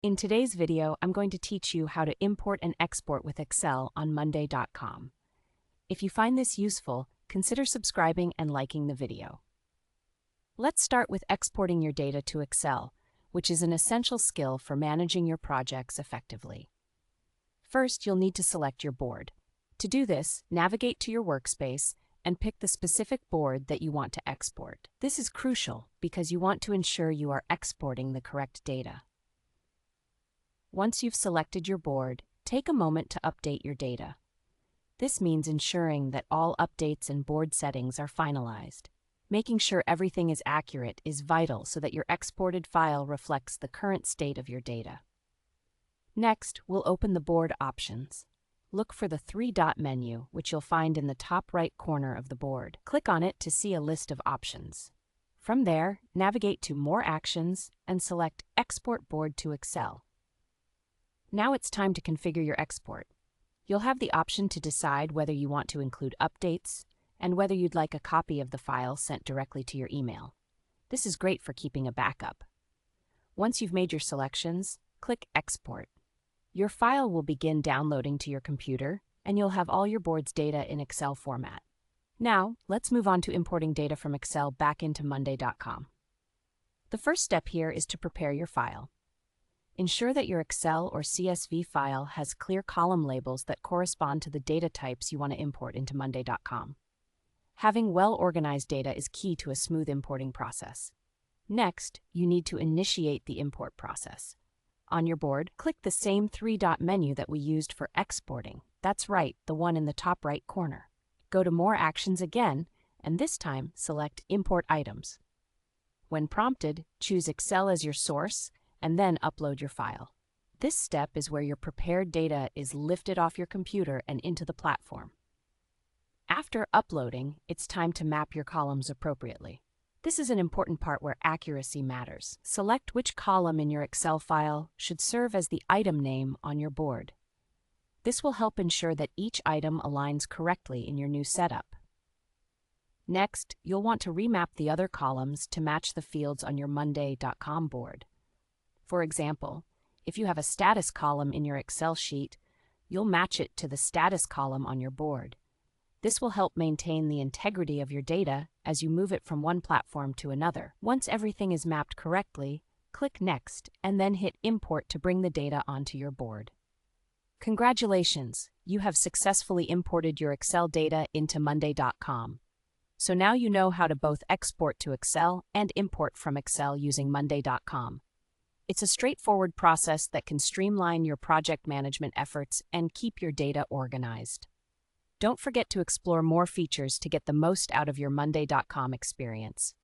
In today's video, I'm going to teach you how to import and export with Excel on Monday.com. If you find this useful, consider subscribing and liking the video. Let's start with exporting your data to Excel, which is an essential skill for managing your projects effectively. First, you'll need to select your board. To do this, navigate to your workspace and pick the specific board that you want to export. This is crucial because you want to ensure you are exporting the correct data. Once you've selected your board, take a moment to update your data. This means ensuring that all updates and board settings are finalized. Making sure everything is accurate is vital so that your exported file reflects the current state of your data. Next, we'll open the board options. Look for the three-dot menu, which you'll find in the top right corner of the board. Click on it to see a list of options. From there, navigate to More Actions and select Export Board to Excel. Now it's time to configure your export. You'll have the option to decide whether you want to include updates and whether you'd like a copy of the file sent directly to your email. This is great for keeping a backup. Once you've made your selections, click Export. Your file will begin downloading to your computer, and you'll have all your board's data in Excel format. Now, let's move on to importing data from Excel back into Monday.com. The first step here is to prepare your file. Ensure that your Excel or CSV file has clear column labels that correspond to the data types you want to import into Monday.com. Having well-organized data is key to a smooth importing process. Next, you need to initiate the import process. On your board, click the same three-dot menu that we used for exporting. That's right, the one in the top right corner. Go to More Actions again, and this time select Import Items. When prompted, choose Excel as your source, and then upload your file. This step is where your prepared data is lifted off your computer and into the platform. After uploading, it's time to map your columns appropriately. This is an important part where accuracy matters. Select which column in your Excel file should serve as the item name on your board. This will help ensure that each item aligns correctly in your new setup. Next, you'll want to remap the other columns to match the fields on your Monday.com board. For example, if you have a status column in your Excel sheet, you'll match it to the status column on your board. This will help maintain the integrity of your data as you move it from one platform to another. Once everything is mapped correctly, click Next and then hit Import to bring the data onto your board. Congratulations! You have successfully imported your Excel data into Monday.com. So now you know how to both export to Excel and import from Excel using Monday.com. It's a straightforward process that can streamline your project management efforts and keep your data organized. Don't forget to explore more features to get the most out of your Monday.com experience.